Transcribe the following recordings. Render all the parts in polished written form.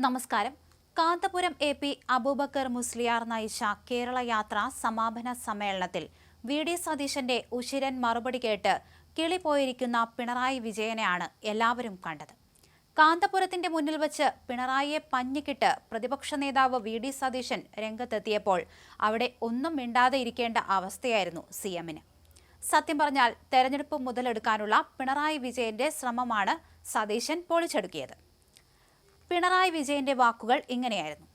നമസ്കാരം. കാന്തപുരം എ.പി. അബൂബക്കർ മുസ്ലിയാർ നയിച്ച കേരള യാത്ര സമാപന സമ്മേളനത്തിൽ വി.ഡി. സതീശന്റെ ഉശിരൻ മറുപടി കേട്ട് കിളിപോയിരിക്കുന്ന പിണറായി വിജയനെയാണ് എല്ലാവരും കണ്ടത്. കാന്തപുരത്തിന്റെ മുന്നിൽ വച്ച് പിണറായിയെ പഞ്ഞിക്കിട്ട് പ്രതിപക്ഷ നേതാവ് വി.ഡി. സതീശൻ രംഗത്തെത്തിയപ്പോൾ അവിടെ ഒന്നും മിണ്ടാതെ ഇരിക്കേണ്ട അവസ്ഥയായിരുന്നു സി.എമ്മിന്. സത്യം പറഞ്ഞാൽ തെരഞ്ഞെടുപ്പ് മുതലെടുക്കാനുള്ള പിണറായി വിജയന്റെ ശ്രമമാണ് സതീശൻ പൊളിച്ചെടുക്കിയത്. പിണറായി വിജയന്റെ വാക്കുകൾ ഇങ്ങനെയായിരുന്നു: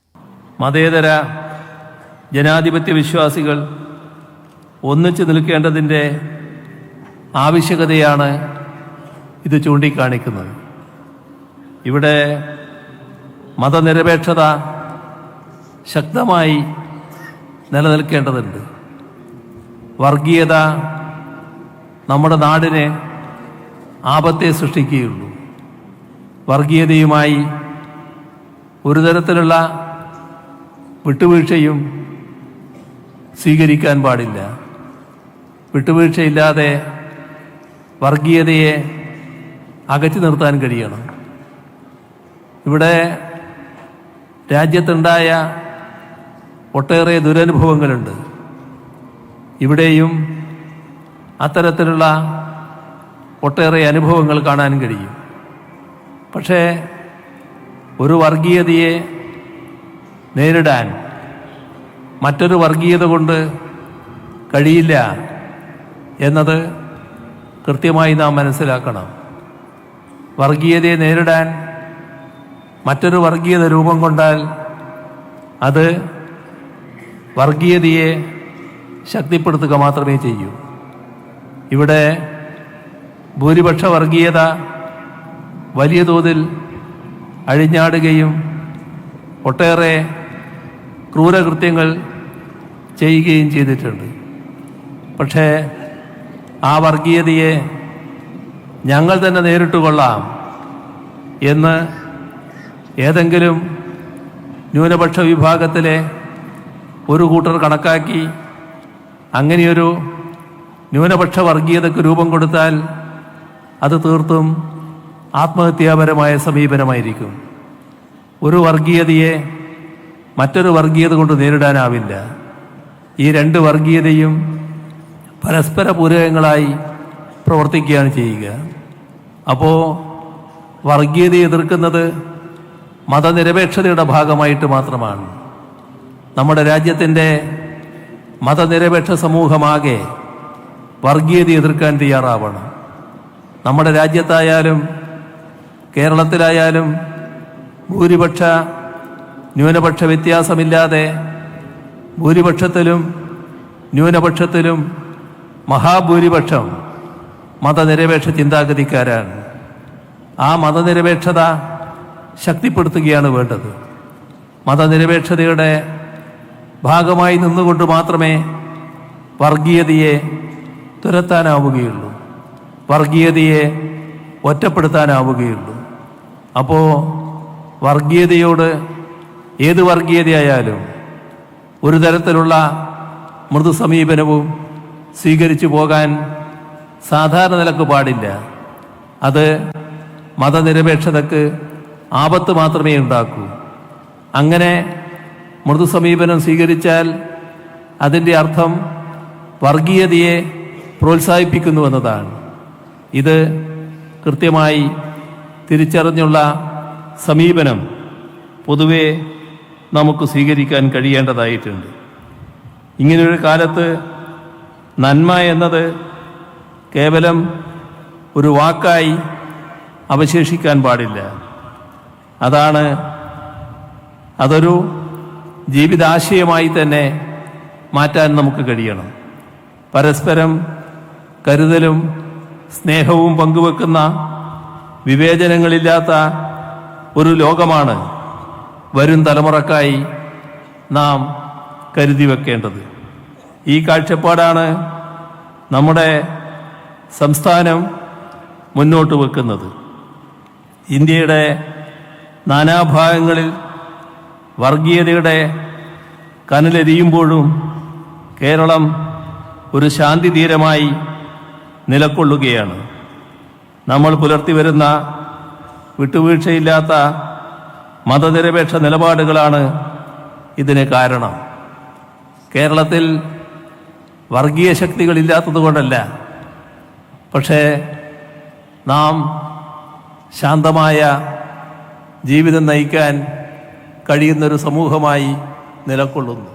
മതേതര ജനാധിപത്യ വിശ്വാസികൾ ഒന്നിച്ചു നിൽക്കേണ്ടതിൻ്റെ ആവശ്യകതയാണ് ഇത് ചൂണ്ടിക്കാണിക്കുന്നത്. ഇവിടെ മതനിരപേക്ഷത ശക്തമായി നിലനിൽക്കേണ്ടതുണ്ട്. വർഗീയത നമ്മുടെ നാടിന് ആപത്തെ സൃഷ്ടിക്കുകയുള്ളൂ. വർഗീയതയുമായി ഒരു തരത്തിലുള്ള വിട്ടുവീഴ്ചയും സ്വീകരിക്കാൻ പാടില്ല. വിട്ടുവീഴ്ചയില്ലാതെ വർഗീയതയെ അകറ്റി നിർത്താൻ കഴിയണം. ഇവിടെ രാജ്യത്തുണ്ടായ ഒട്ടേറെ ദുരനുഭവങ്ങളുണ്ട്. ഇവിടെയും അത്തരത്തിലുള്ള ഒട്ടേറെ അനുഭവങ്ങൾ കാണാൻ കഴിയും. പക്ഷേ ഒരു വർഗീയതയെ നേരിടാൻ മറ്റൊരു വർഗീയത കൊണ്ട് കഴിയില്ല എന്നത് കൃത്യമായി നാം മനസ്സിലാക്കണം. വർഗീയതയെ നേരിടാൻ മറ്റൊരു വർഗീയത രൂപം കൊണ്ടാൽ അത് വർഗീയതയെ ശക്തിപ്പെടുത്തുക മാത്രമേ ചെയ്യൂ. ഇവിടെ ഭൂരിപക്ഷ വർഗീയത വലിയ തോതിൽ അഴിഞ്ഞാടുകയും ഒട്ടേറെ ക്രൂരകൃത്യങ്ങൾ ചെയ്യുകയും ചെയ്തിട്ടുണ്ട്. പക്ഷേ ആ വർഗീയതയെ ഞങ്ങൾ തന്നെ നേരിട്ട് കൊള്ളാം എന്ന് ഏതെങ്കിലും ന്യൂനപക്ഷ വിഭാഗത്തിലെ ഒരു കൂട്ടർ കണക്കാക്കി അങ്ങനെയൊരു ന്യൂനപക്ഷ വർഗീയതയ്ക്ക് രൂപം കൊടുത്താൽ അത് തീർത്തും ആത്മഹത്യാപരമായ സമീപനമായിരിക്കും. ഒരു വർഗീയതയെ മറ്റൊരു വർഗീയത കൊണ്ട് നേരിടാനാവില്ല. ഈ രണ്ട് വർഗീയതയും പരസ്പര പൂരകങ്ങളായി പ്രവർത്തിക്കുകയാണ് ചെയ്യുക. അപ്പോൾ വർഗീയതയെ എതിർക്കുന്നത് മതനിരപേക്ഷതയുടെ ഭാഗമായിട്ട് മാത്രമാണ്. നമ്മുടെ രാജ്യത്തിൻ്റെ മതനിരപേക്ഷ സമൂഹമാകെ വർഗീയത എതിർക്കാൻ തയ്യാറാവണം. നമ്മുടെ രാജ്യത്തായാലും കേരളത്തിലായാലും ഭൂരിപക്ഷ ന്യൂനപക്ഷ വ്യത്യാസമില്ലാതെ ഭൂരിപക്ഷത്തിലും ന്യൂനപക്ഷത്തിലും മഹാഭൂരിപക്ഷം മതനിരപേക്ഷ ചിന്താഗതിക്കാരാണ്. ആ മതനിരപേക്ഷത ശക്തിപ്പെടുത്തുകയാണ് വേണ്ടത്. മതനിരപേക്ഷതയുടെ ഭാഗമായി നിന്നുകൊണ്ട് മാത്രമേ വർഗീയതയെ തുരത്താനാവുകയുള്ളൂ, വർഗീയതയെ ഒറ്റപ്പെടുത്താനാവുകയുള്ളൂ. അപ്പോൾ വർഗീയതയോട്, ഏത് വർഗീയതയായാലും ഒരു തരത്തിലുള്ള മൃദു സമീപനവും സ്വീകരിച്ചു പോകാൻ സാധാരണ നിലക്ക് പാടില്ല. അത് മതനിരപേക്ഷതയ്ക്ക് ആപത്ത് മാത്രമേ ഉണ്ടാക്കൂ. അങ്ങനെ മൃദു സമീപനം സ്വീകരിച്ചാൽ അതിൻ്റെ അർത്ഥം വർഗീയതയെ പ്രോത്സാഹിപ്പിക്കുന്നുവെന്നതാണ്. ഇത് കൃത്യമായി തിരിച്ചറിഞ്ഞുള്ള സമീപനം പൊതുവെ നമുക്ക് സ്വീകരിക്കാൻ കഴിയേണ്ടതായിട്ടുണ്ട്. ഇങ്ങനെയൊരു കാലത്ത് നന്മ എന്നത് കേവലം ഒരു വാക്കായി അവശേഷിക്കാൻ പാടില്ല. അതൊരു ജീവിതാശയമായി തന്നെ മാറ്റാൻ നമുക്ക് കഴിയണം. പരസ്പരം കരുതലും സ്നേഹവും പങ്കുവെക്കുന്ന വിവേചനങ്ങളില്ലാത്ത ഒരു ലോകമാണ് വരും തലമുറക്കായി നാം കരുതി വെക്കേണ്ടത്. ഈ കാഴ്ചപ്പാടാണ് നമ്മുടെ സംസ്ഥാനം മുന്നോട്ട് വെക്കുന്നത്. ഇന്ത്യയുടെ നാനാഭാഗങ്ങളിൽ വർഗീയതയുടെ കനലെരിയുമ്പോഴും കേരളം ഒരു ശാന്തി തീരമായി നിലകൊള്ളുകയാണ്. നമ്മൾ പുലർത്തി വരുന്ന വിട്ടുവീഴ്ചയില്ലാത്ത മതനിരപേക്ഷ നിലപാടുകളാണ് ഇതിന് കാരണം. കേരളത്തിൽ വർഗീയ ശക്തികളില്ലാത്തതുകൊണ്ടല്ല, പക്ഷേ നാം ശാന്തമായ ജീവിതം നയിക്കാൻ കഴിയുന്നൊരു സമൂഹമായി നിലകൊള്ളുന്നു.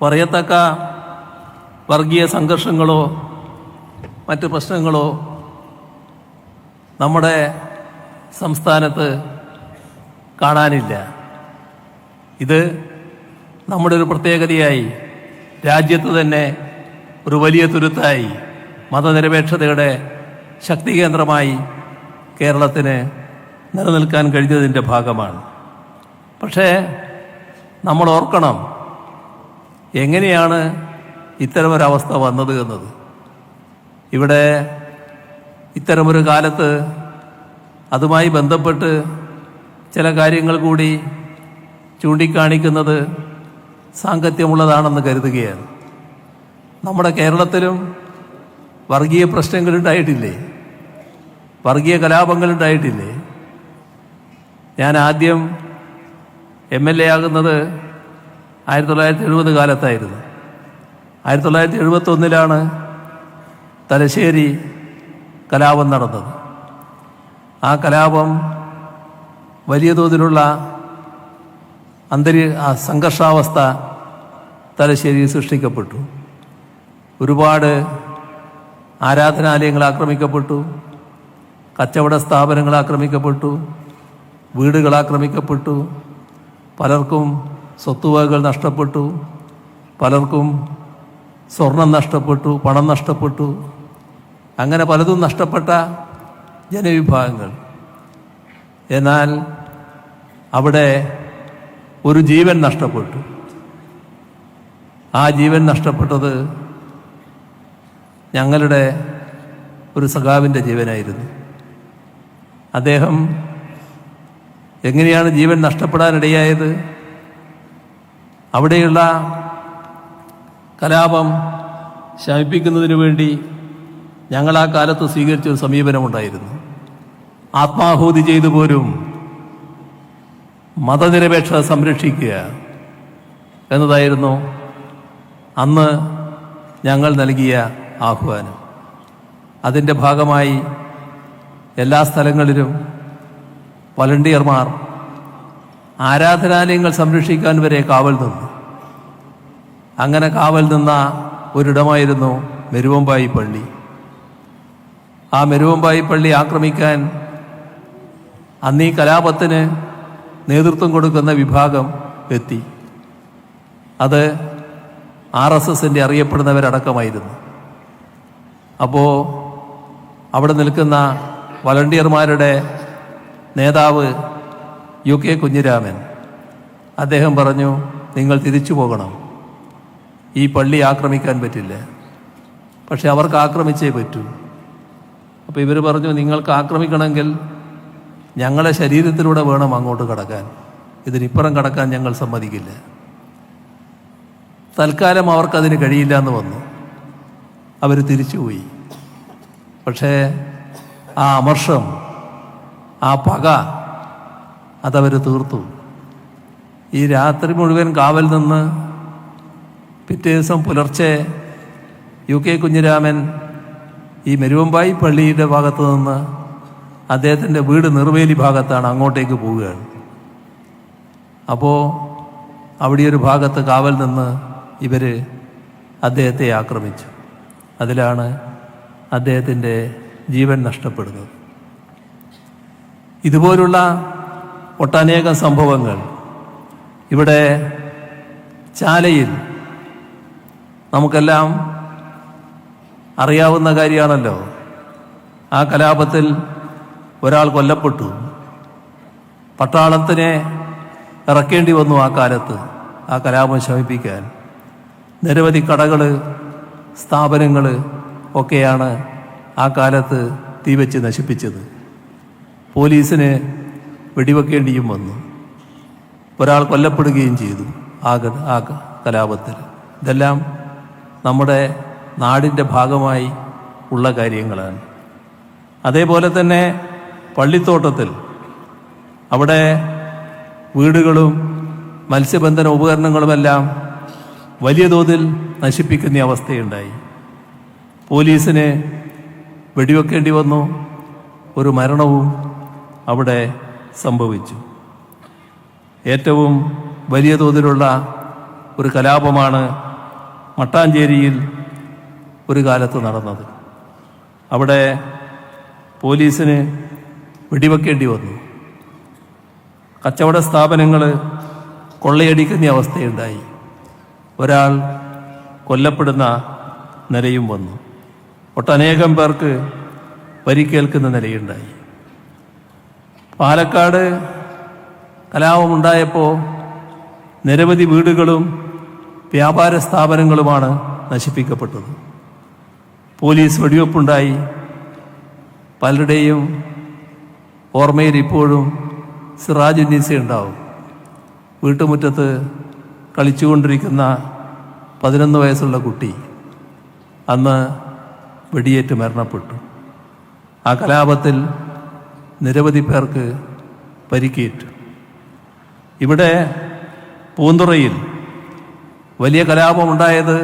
പറയത്തക്ക വർഗീയ സംഘർഷങ്ങളോ മറ്റ് പ്രശ്നങ്ങളോ നമ്മുടെ സംസ്ഥാനത്ത് കാണാനില്ല. ഇത് നമ്മുടെ ഒരു പ്രത്യേകതയായി, രാജ്യത്ത് തന്നെ ഒരു വലിയ തുരുത്തായി, മതനിരപേക്ഷതയുടെ ശക്തി കേന്ദ്രമായി കേരളത്തിന് നിലനിൽക്കാൻ കഴിഞ്ഞതിൻ്റെ ഭാഗമാണ്. പക്ഷേ നമ്മൾ ഓർക്കണം, എങ്ങനെയാണ് ഇത്തരമൊരവസ്ഥ വന്നത് എന്നത്. ഇവിടെ ഇത്തരമൊരു കാലത്ത് അതുമായി ബന്ധപ്പെട്ട് ചില കാര്യങ്ങൾ കൂടി ചൂണ്ടിക്കാണിക്കുന്നത് സാങ്കത്യമുള്ളതാണെന്ന് കരുതുകയാണ്. നമ്മുടെ കേരളത്തിലും വർഗീയ പ്രശ്നങ്ങളുണ്ടായിട്ടില്ലേ? വർഗീയ കലാപങ്ങളുണ്ടായിട്ടില്ലേ? ഞാൻ ആദ്യം MLA ആകുന്നത് 1970 കാലത്തായിരുന്നു. 1971 തലശ്ശേരി കലാപം നടന്നത്. ആ കലാപം വലിയ തോതിലുള്ള സംഘർഷാവസ്ഥ തലശ്ശേരിയിൽ സൃഷ്ടിക്കപ്പെട്ടു. ഒരുപാട് ആരാധനാലയങ്ങൾ ആക്രമിക്കപ്പെട്ടു, കച്ചവട സ്ഥാപനങ്ങൾ ആക്രമിക്കപ്പെട്ടു, വീടുകൾ ആക്രമിക്കപ്പെട്ടു, പലർക്കും സ്വത്തുവകകൾ നഷ്ടപ്പെട്ടു, പലർക്കും സ്വർണം നഷ്ടപ്പെട്ടു, പണം നഷ്ടപ്പെട്ടു. അങ്ങനെ പലതും നഷ്ടപ്പെട്ട ജനവിഭാഗങ്ങൾ. എന്നാൽ അവിടെ ഒരു ജീവൻ നഷ്ടപ്പെട്ടു. ആ ജീവൻ നഷ്ടപ്പെട്ടത് ഞങ്ങളുടെ ഒരു സഖാവിൻ്റെ ജീവനായിരുന്നു. അദ്ദേഹം എങ്ങനെയാണ് ജീവൻ നഷ്ടപ്പെടാനിടയായത്? അവിടെയുള്ള കലാപം ശമിപ്പിക്കുന്നതിന് വേണ്ടി ഞങ്ങൾ ആ കാലത്ത് സ്വീകരിച്ചൊരു സമീപനമുണ്ടായിരുന്നു. ആത്മാഹൂതി ചെയ്തു പോലും മതനിരപേക്ഷത സംരക്ഷിക്കുക എന്നതായിരുന്നു അന്ന് ഞങ്ങൾ നൽകിയ ആഹ്വാനം. അതിൻ്റെ ഭാഗമായി എല്ലാ സ്ഥലങ്ങളിലും വളണ്ടിയർമാർ ആരാധനാലയങ്ങൾ സംരക്ഷിക്കാൻ വരെ കാവൽ നിന്നു. അങ്ങനെ കാവൽ നിന്ന ഒരിടമായിരുന്നു മെരുവമ്പായി പള്ളി. ആ മെരുവമ്പായി പള്ളി ആക്രമിക്കാൻ അന്ന് ഈ കലാപത്തിന് നേതൃത്വം കൊടുക്കുന്ന വിഭാഗം എത്തി. അത് RSSൻ്റെ അറിയപ്പെടുന്നവരടക്കമായിരുന്നു. അപ്പോൾ അവിടെ നിൽക്കുന്ന വളണ്ടിയർമാരുടെ നേതാവ് UK കുഞ്ഞിരാമൻ, അദ്ദേഹം പറഞ്ഞു, നിങ്ങൾ തിരിച്ചു പോകണം, ഈ പള്ളി ആക്രമിക്കാൻ പറ്റില്ല. പക്ഷെ അവർക്ക് ആക്രമിച്ചേ പറ്റൂ. അപ്പോൾ ഇവർ പറഞ്ഞു, നിങ്ങൾക്ക് ആക്രമിക്കണമെങ്കിൽ ഞങ്ങളെ ശരീരത്തിലൂടെ വേണം അങ്ങോട്ട് കടക്കാൻ, ഇതിനിപ്പുറം കടക്കാൻ ഞങ്ങൾ സമ്മതിക്കില്ല. തൽക്കാലം അവർക്കതിന് കഴിയില്ല എന്ന് വന്നു. അവർ തിരിച്ചുപോയി. പക്ഷേ ആ അമർഷം, ആ പക അതവർ തീർത്തു. ഈ രാത്രി മുഴുവൻ കാവൽ നിന്ന് പിറ്റേ ദിവസം പുലർച്ചെ UK കുഞ്ഞിരാമൻ ഈ മെരുവമ്പായി പള്ളിയുടെ ഭാഗത്ത് നിന്ന് അദ്ദേഹത്തിൻ്റെ വീട് നിർവേലി ഭാഗത്താണ്, അങ്ങോട്ടേക്ക് പോവുകയാണ്. അപ്പോൾ അവിടെ ഒരു ഭാഗത്ത് കാവൽ നിന്ന് ഇവർ അദ്ദേഹത്തെ ആക്രമിച്ചു. അതിലാണ് അദ്ദേഹത്തിൻ്റെ ജീവൻ നഷ്ടപ്പെടുന്നത്. ഇതുപോലുള്ള ഒട്ടനേകം സംഭവങ്ങൾ ഇവിടെ ചാലയിൽ നമുക്കെല്ലാം അറിയാവുന്ന കാര്യമാണല്ലോ. ആ കലാപത്തിൽ ഒരാൾ കൊല്ലപ്പെട്ടു. പട്ടാളത്തിനെ ഇറക്കേണ്ടി വന്നു ആ കാലത്ത് ആ കലാപം ശമിപ്പിക്കാൻ. നിരവധി കടകൾ, സ്ഥാപനങ്ങൾ ഒക്കെയാണ് ആ കാലത്ത് തീവച്ച് നശിപ്പിച്ചത്. പോലീസിന് വെടിവെക്കേണ്ടിയും വന്നു. ഒരാൾ കൊല്ലപ്പെടുകയും ചെയ്തു ആ കലാപത്തിൽ. ഇതെല്ലാം നമ്മുടെ നാടിൻ്റെ ഭാഗമായി ഉള്ള കാര്യങ്ങളാണ്. അതേപോലെ തന്നെ പള്ളിത്തോട്ടത്തിൽ അവിടെ വീടുകളും മത്സ്യബന്ധന ഉപകരണങ്ങളുമെല്ലാം വലിയ തോതിൽ നശിപ്പിക്കുന്ന അവസ്ഥയുണ്ടായി. പോലീസിന് വെടിവെക്കേണ്ടി വന്നു. ഒരു മരണവും അവിടെ സംഭവിച്ചു. ഏറ്റവും വലിയ തോതിലുള്ള ഒരു കലാപമാണ് മട്ടാഞ്ചേരിയിൽ ഒരു കാലത്ത് നടന്നത്. അവിടെ പോലീസിന് വെടിവെക്കേണ്ടി വന്നു. കച്ചവട സ്ഥാപനങ്ങൾ കൊള്ളയടിക്കുന്ന അവസ്ഥയുണ്ടായി. ഒരാൾ കൊല്ലപ്പെടുന്ന നിലയും വന്നു. ഒട്ടനേകം പേർക്ക് പരിക്കേൽക്കുന്ന നിലയുണ്ടായി. പാലക്കാട് കലാപമുണ്ടായപ്പോൾ നിരവധി വീടുകളും വ്യാപാര സ്ഥാപനങ്ങളുമാണ് നശിപ്പിക്കപ്പെട്ടത്. പോലീസ് വെടിവെപ്പുണ്ടായി. പലരുടെയും ഓർമ്മയിൽ ഇപ്പോഴും സിറാജുന്നീസ ഉണ്ടാവും. വീട്ടുമുറ്റത്ത് കളിച്ചുകൊണ്ടിരിക്കുന്ന 11 വയസ്സുള്ള കുട്ടി അന്ന് വെടിയേറ്റ് മരണപ്പെട്ടു. ആ കലാപത്തിൽ നിരവധി പേർക്ക് പരിക്കേറ്റു. ഇവിടെ പൂന്തുറയിൽ വലിയ കലാപമുണ്ടായത്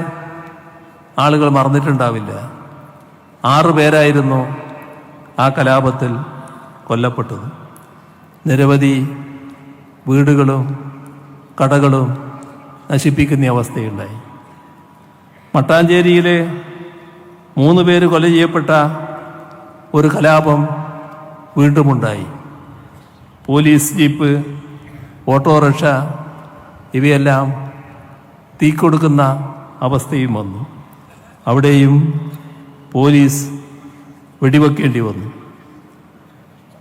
ആളുകൾ മറന്നിട്ടുണ്ടാവില്ല. 6 പേരായിരുന്നു ആ കലാപത്തിൽ കൊല്ലപ്പെട്ടത്. നിരവധി വീടുകളും കടകളും നശിപ്പിക്കുന്ന അവസ്ഥയുണ്ടായി. മട്ടാഞ്ചേരിയിൽ 3 പേര് കൊല ചെയ്യപ്പെട്ട ഒരു കലാപം വീണ്ടുമുണ്ടായി. പോലീസ് ജീപ്പ്, ഓട്ടോറിക്ഷ ഇവയെല്ലാം തീ കൊടുക്കുന്ന അവസ്ഥയും വന്നു. അവിടെയും പോലീസ് വെടിവെക്കേണ്ടി വന്നു.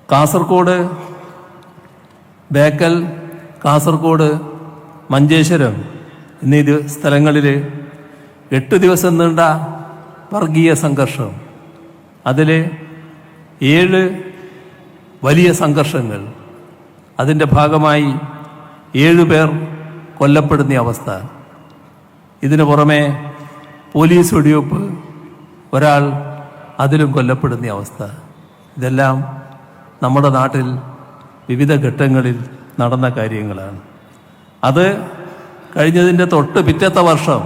കാസർഗോഡ് ബേക്കൽ, കാസർഗോഡ് മഞ്ചേശ്വരം എന്നീ സ്ഥലങ്ങളിൽ 8 ദിവസം നീണ്ട വർഗീയ സംഘർഷം, അതിൽ 7 വലിയ സംഘർഷങ്ങൾ, അതിൻ്റെ ഭാഗമായി 7 പേർ കൊല്ലപ്പെടുന്ന അവസ്ഥ. ഇതിനു പുറമെ പോലീസ് വെടിവെപ്പ്, ഒരാൾ അതിലും കൊല്ലപ്പെടുന്ന അവസ്ഥ. ഇതെല്ലാം നമ്മുടെ നാട്ടിൽ വിവിധ ഘട്ടങ്ങളിൽ നടന്ന കാര്യങ്ങളാണ്. അത് കഴിഞ്ഞതിൻ്റെ തൊട്ട് പിറ്റത്തെ വർഷം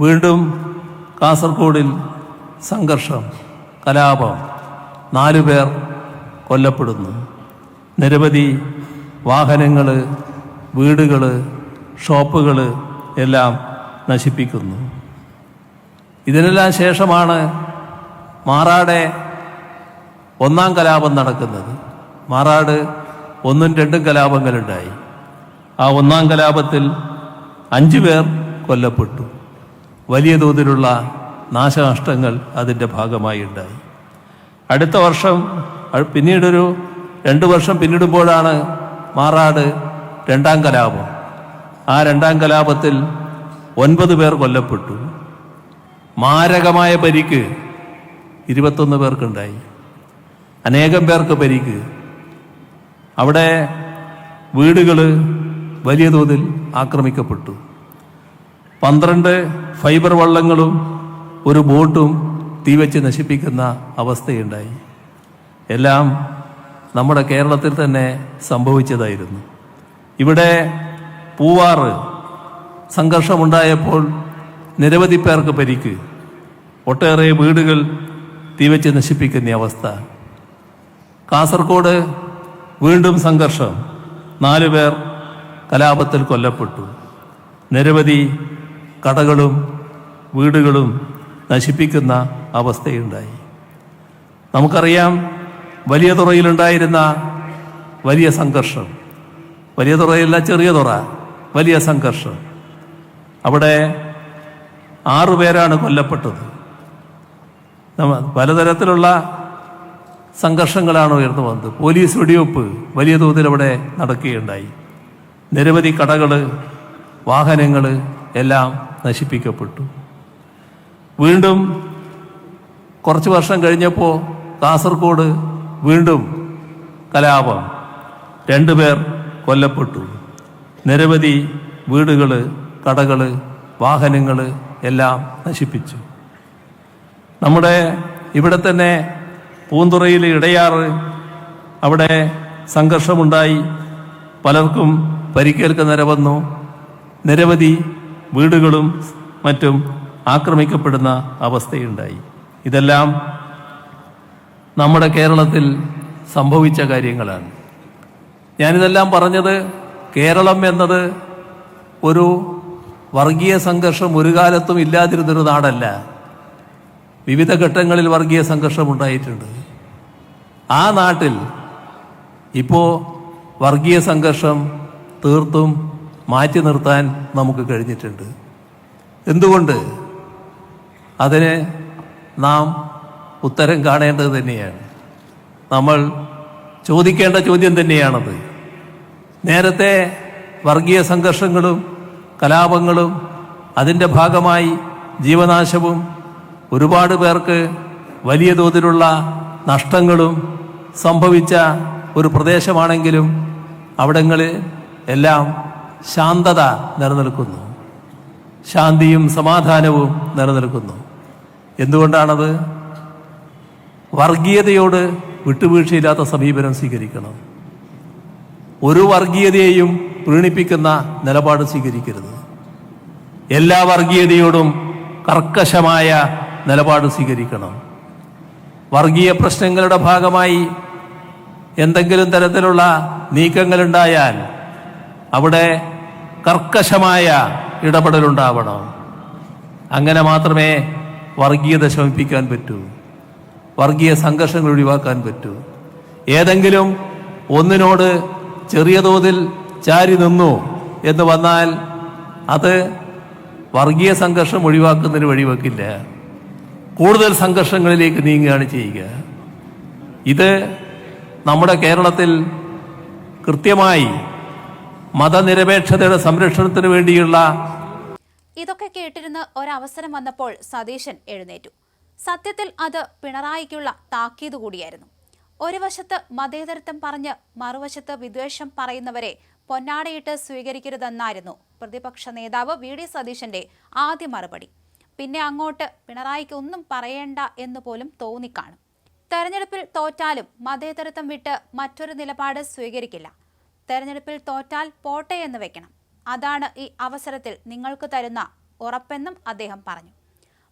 വീണ്ടും കാസർഗോഡിൽ സംഘർഷം, കലാപം, 4 പേർ കൊല്ലപ്പെടുന്നു. നിരവധി വാഹനങ്ങൾ, വീടുകൾ, ഷോപ്പുകൾ എല്ലാം നശിപ്പിക്കുന്നു. ഇതിനെല്ലാം ശേഷമാണ് മാറാടെ 1-ാം കലാപം നടക്കുന്നത്. മാറാട് 1ഉം 2ഉം കലാപങ്ങളുണ്ടായി. ആ 1-ാം കലാപത്തിൽ 5 പേർ കൊല്ലപ്പെട്ടു. വലിയ തോതിലുള്ള നാശനഷ്ടങ്ങൾ അതിൻ്റെ ഭാഗമായി ഉണ്ടായി. അടുത്ത വർഷം, പിന്നീടൊരു 2 വർഷം പിന്നിടുമ്പോഴാണ് മാറാട് 2-ാം കലാപം. ആ 2-ാം കലാപത്തിൽ 9 പേർ കൊല്ലപ്പെട്ടു. മാരകമായ പരിക്ക് 21 പേർക്കുണ്ടായി. അനേകം പേർക്ക് പരിക്ക്. അവിടെ വീടുകൾ വലിയ തോതിൽ ആക്രമിക്കപ്പെട്ടു. 12 ഫൈബർ വള്ളങ്ങളും ഒരു ബോട്ടും തീവച്ച് നശിപ്പിക്കുന്ന അവസ്ഥയുണ്ടായി. എല്ലാം നമ്മുടെ കേരളത്തിൽ തന്നെ സംഭവിച്ചതായിരുന്നു. ഇവിടെ പൂവാറ് സംഘർഷമുണ്ടായപ്പോൾ നിരവധി പേർക്ക് പരിക്ക്, ഒട്ടേറെ വീടുകൾ തീവച്ച് നശിപ്പിക്കുന്ന അവസ്ഥ. കാസർഗോഡ് വീണ്ടും സംഘർഷം, 4 പേർ കലാപത്തിൽ കൊല്ലപ്പെട്ടു. നിരവധി കടകളും വീടുകളും നശിപ്പിക്കുന്ന അവസ്ഥയുണ്ടായി. നമുക്കറിയാം, വലിയ തുറയിലുണ്ടായിരുന്ന വലിയ സംഘർഷം, വലിയ തുറയല്ല, ചെറിയ തുറ, വലിയ സംഘർഷം. അവിടെ 6 പേരാണ് കൊല്ലപ്പെട്ടത്. പലതരത്തിലുള്ള സംഘർഷങ്ങളാണ് ഉയർന്നു വന്നത്. പോലീസ് വെടിവെപ്പ് വലിയ തോതിൽ അവിടെ നടക്കുകയുണ്ടായി. നിരവധി കടകൾ, വാഹനങ്ങൾ എല്ലാം നശിപ്പിക്കപ്പെട്ടു. വീണ്ടും കുറച്ച് വർഷം കഴിഞ്ഞപ്പോൾ കാസർഗോഡ് വീണ്ടും കലാപം, 2 പേർ കൊല്ലപ്പെട്ടു. നിരവധി വീടുകൾ, കടകൾ, വാഹനങ്ങൾ എല്ലാം നശിപ്പിച്ചു. നമ്മുടെ ഇവിടെ തന്നെ പൂന്തുറയിൽ ഇടയാറ്, അവിടെ സംഘർഷമുണ്ടായി, പലർക്കും പരിക്കേൽക്കുന്ന വന്നു. നിരവധി വീടുകളും മറ്റും ആക്രമിക്കപ്പെടുന്ന അവസ്ഥയുണ്ടായി. ഇതെല്ലാം നമ്മുടെ കേരളത്തിൽ സംഭവിച്ച കാര്യങ്ങളാണ്. ഞാനിതെല്ലാം പറഞ്ഞത് കേരളം എന്നത് ഒരു വർഗീയ സംഘർഷം ഒരു കാലത്തും ഇല്ലാതിരുന്നൊരു നാടല്ല. വിവിധ ഘട്ടങ്ങളിൽ വർഗീയ സംഘർഷം ഉണ്ടായിട്ടുണ്ട്. ആ നാട്ടിൽ ഇപ്പോൾ വർഗീയ സംഘർഷം തീർത്തും മാറ്റി നിർത്താൻ നമുക്ക് കഴിഞ്ഞിട്ടുണ്ട്. എന്തുകൊണ്ട്? അതിന് നാം ഉത്തരം കാണേണ്ടത് തന്നെയാണ്. നമ്മൾ ചോദിക്കേണ്ട ചോദ്യം തന്നെയാണത്. നേരത്തെ വർഗീയ സംഘർഷങ്ങളും കലാപങ്ങളും അതിൻ്റെ ഭാഗമായി ജീവനാശവും ഒരുപാട് പേർക്ക് വലിയ തോതിലുള്ള നഷ്ടങ്ങളും സംഭവിച്ച ഒരു പ്രദേശമാണെങ്കിലും അവിടങ്ങളിൽ എല്ലാം ശാന്തത നിലനിൽക്കുന്നു, ശാന്തിയും സമാധാനവും നിലനിൽക്കുന്നു. എന്തുകൊണ്ടാണത്? വർഗീയതയോട് വിട്ടുവീഴ്ചയില്ലാത്ത സമീപനം സ്വീകരിക്കണം. ഒരു വർഗീയതയെയും പ്രീണിപ്പിക്കുന്ന നിലപാട് സ്വീകരിക്കരുത്. എല്ലാ വർഗീയതയോടും കർക്കശമായ നിലപാട് സ്വീകരിക്കണം. വർഗീയ പ്രശ്നങ്ങളുടെ ഭാഗമായി എന്തെങ്കിലും തരത്തിലുള്ള നീക്കങ്ങളുണ്ടായാൽ അവിടെ കർക്കശമായ ഇടപെടലുണ്ടാവണം. അങ്ങനെ മാത്രമേ വർഗീയത ശമിപ്പിക്കാൻ പറ്റൂ, വർഗീയ സംഘർഷങ്ങൾ ഒഴിവാക്കാൻ പറ്റൂ. ഏതെങ്കിലും ഒന്നിനോട് ചെറിയ തോതിൽ ചാരി നിന്നു എന്ന് വന്നാൽ അത് വർഗീയ സംഘർഷം ഒഴിവാക്കുന്നതിന് വഴിവെക്കില്ല, കൂടുതൽ സംഘർഷങ്ങളിലേക്ക് നീങ്ങുകയാണ് ചെയ്യുക. ഇത് നമ്മുടെ കേരളത്തിൽ കൃത്യമായി മതനിരപേക്ഷതയുടെ സംരക്ഷണത്തിന് വേണ്ടിയുള്ള ഇതൊക്കെ കേട്ടിരുന്ന് ഒരവസരം വന്നപ്പോൾ സതീശൻ എഴുന്നേറ്റു. സത്യത്തിൽ അത് പിണറായിക്കുള്ള താക്കീത് കൂടിയായിരുന്നു. ഒരു വശത്ത് മതേതരത്വം പറഞ്ഞ് മറുവശത്ത് വിദ്വേഷം പറയുന്നവരെ പൊന്നാടയിട്ട് സ്വീകരിക്കരുതെന്നായിരുന്നു പ്രതിപക്ഷ നേതാവ് വി.ഡി. സതീശന്റെ ആദ്യ മറുപടി. പിന്നെ അങ്ങോട്ട് പിണറായിക്ക് ഒന്നും പറയേണ്ട എന്ന് പോലും തോന്നിക്കാണും. തെരഞ്ഞെടുപ്പിൽ തോറ്റാലും മതേതരത്വം വിട്ട് മറ്റൊരു നിലപാട് സ്വീകരിക്കില്ല. തെരഞ്ഞെടുപ്പിൽ തോറ്റാൽ പോട്ടെ എന്ന് വെക്കണം. അതാണ് ഈ അവസരത്തിൽ നിങ്ങൾക്ക് തരുന്ന ഉറപ്പെന്നും അദ്ദേഹം പറഞ്ഞു.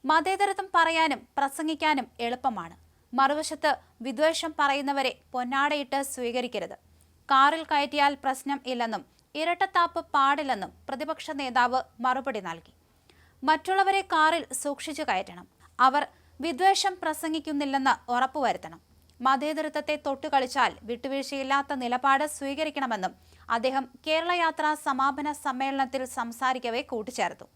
മതേതരത്വം പറയാനും പ്രസംഗിക്കാനും എളുപ്പമാണ്. മറുവശത്ത് വിദ്വേഷം പറയുന്നവരെ പൊന്നാടയിട്ട് സ്വീകരിക്കരുത്. കാറിൽ കയറ്റിയാൽ പ്രശ്നം ഇല്ലെന്നും ഇരട്ടത്താപ്പ് പാടില്ലെന്നും പ്രതിപക്ഷ നേതാവ് മറുപടി നൽകി. മറ്റുള്ളവരെ കാറിൽ സൂക്ഷിച്ചു കയറ്റണം. അവർ വിദ്വേഷം പ്രസംഗിക്കുന്നില്ലെന്ന് ഉറപ്പുവരുത്തണം. മതേതരത്വത്തെ തൊട്ടുകളിച്ചാൽ വിട്ടുവീഴ്ചയില്ലാത്ത നിലപാട് സ്വീകരിക്കണമെന്നും അദ്ദേഹം കേരള യാത്രാ സമാപന സമ്മേളനത്തിൽ സംസാരിക്കവേ കൂട്ടിച്ചേർത്തു.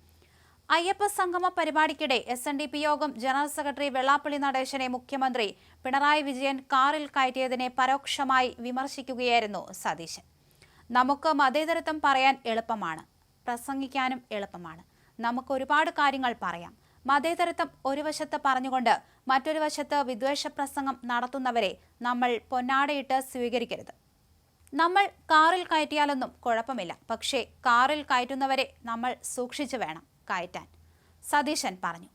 അയ്യപ്പ സംഗമ പരിപാടിക്കിടെ SNDP യോഗം ജനറൽ സെക്രട്ടറി വെള്ളാപ്പള്ളി നടേശനെ മുഖ്യമന്ത്രി പിണറായി വിജയൻ കാറിൽ കയറ്റിയതിനെ പരോക്ഷമായി വിമർശിക്കുകയായിരുന്നു സതീശൻ. നമുക്ക് മതേതരത്വം പറയാൻ എളുപ്പമാണ്, പ്രസംഗിക്കാനും എളുപ്പമാണ്. നമുക്ക് ഒരുപാട് കാര്യങ്ങൾ പറയാം. മതേതരത്വം ഒരു വശത്ത് പറഞ്ഞുകൊണ്ട് മറ്റൊരു വശത്ത് വിദ്വേഷ പ്രസംഗം നടത്തുന്നവരെ നമ്മൾ പൊന്നാടയിട്ട് സ്വീകരിക്കരുത്. നമ്മൾ കാറിൽ കയറ്റിയാലൊന്നും കുഴപ്പമില്ല, പക്ഷേ കാറിൽ കയറ്റുന്നവരെ നമ്മൾ സൂക്ഷിച്ചു വേണം കയറ്റാൻ, സതീശൻ പറഞ്ഞു.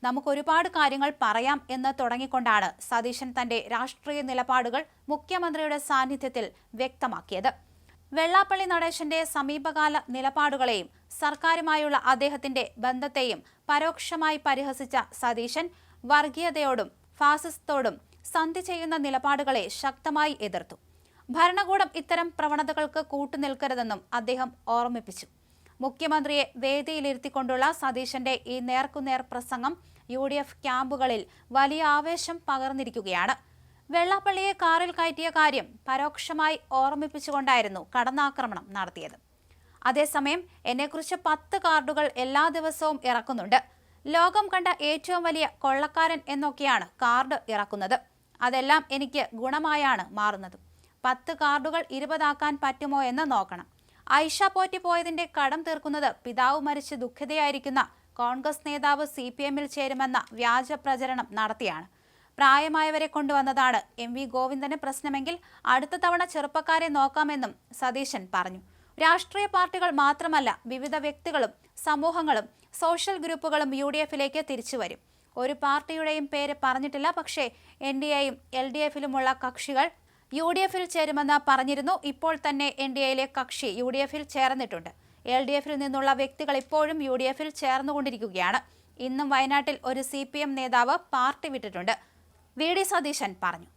നമുക്ക് ഒരുപാട് കാര്യങ്ങൾ പറയാം എന്ന് തുടങ്ങിക്കൊണ്ടാണ് സതീശൻ തന്റെ രാഷ്ട്രീയ നിലപാടുകൾ മുഖ്യമന്ത്രിയുടെ സാന്നിധ്യത്തിൽ വ്യക്തമാക്കിയത്. വെള്ളാപ്പള്ളി നടേശന്റെ സമീപകാല നിലപാടുകളെയും സർക്കാരുമായുള്ള അദ്ദേഹത്തിന്റെ ബന്ധത്തെയും പരോക്ഷമായി പരിഹസിച്ച സതീശൻ വർഗീയതയോടും ഫാസിസത്തോടും സന്ധി ചെയ്യുന്ന നിലപാടുകളെ ശക്തമായി എതിർത്തു. ഭരണകൂടം ഇത്തരം പ്രവണതകൾക്ക് കൂട്ടുനിൽക്കരുതെന്നും അദ്ദേഹം ഓർമ്മിപ്പിച്ചു. മുഖ്യമന്ത്രിയെ വേദിയിലിരുത്തിക്കൊണ്ടുള്ള സതീശന്റെ ഈ നേർക്കുനേർ പ്രസംഗം UDF ക്യാമ്പുകളിൽ വലിയ ആവേശം പകർന്നിരിക്കുകയാണ്. വെള്ളാപ്പള്ളിയെ കാറിൽ കയറ്റിയ കാര്യം പരോക്ഷമായി ഓർമ്മിപ്പിച്ചുകൊണ്ടായിരുന്നു കടന്നാക്രമണം നടത്തിയത്. അതേസമയം എന്നെക്കുറിച്ച് 10 കാർഡുകൾ എല്ലാ ദിവസവും ഇറക്കുന്നുണ്ട്. ലോകം കണ്ട ഏറ്റവും വലിയ കൊള്ളക്കാരൻ എന്നൊക്കെയാണ് കാർഡ് ഇറക്കുന്നത്. അതെല്ലാം എനിക്ക് ഗുണമായാണ് മാറുന്നത്. 10 കാർഡുകൾ 20 ആക്കാൻ പറ്റുമോ എന്ന് നോക്കണം. ഐഷ പോറ്റി പോയതിന്റെ കടം തീർക്കുന്നത് പിതാവ് മരിച്ച് ദുഃഖിതയായിരിക്കുന്ന കോൺഗ്രസ് നേതാവ് CPM-ൽ ചേരുമെന്ന വ്യാജ പ്രചരണം നടത്തിയാണ്. പ്രായമായവരെ കൊണ്ടുവന്നതാണ് MV ഗോവിന്ദന് പ്രശ്നമെങ്കിൽ അടുത്ത തവണ ചെറുപ്പക്കാരെ നോക്കാമെന്നും സതീശൻ പറഞ്ഞു. രാഷ്ട്രീയ പാർട്ടികൾ മാത്രമല്ല, വിവിധ വ്യക്തികളും സമൂഹങ്ങളും സോഷ്യൽ ഗ്രൂപ്പുകളും UDF-ലേക്ക് തിരിച്ചുവരും. ഒരു പാർട്ടിയുടെയും പേര് പറഞ്ഞിട്ടില്ല. പക്ഷേ NDAയും LDF-ലുമുള്ള കക്ഷികൾ UDF-ൽ ചേരുമെന്ന് പറഞ്ഞിരുന്നു. ഇപ്പോൾ തന്നെ NDAയിലെ കക്ഷി UDF-ൽ ചേർന്നിട്ടുണ്ട്. LDF-ൽ നിന്നുള്ള വ്യക്തികൾ ഇപ്പോഴും UDF-ൽ ചേർന്നുകൊണ്ടിരിക്കുകയാണ്. ഇന്നും വയനാട്ടിൽ ഒരു CPM നേതാവ് പാർട്ടി വിട്ടിട്ടുണ്ട്. VD സതീശൻ പറഞ്ഞു.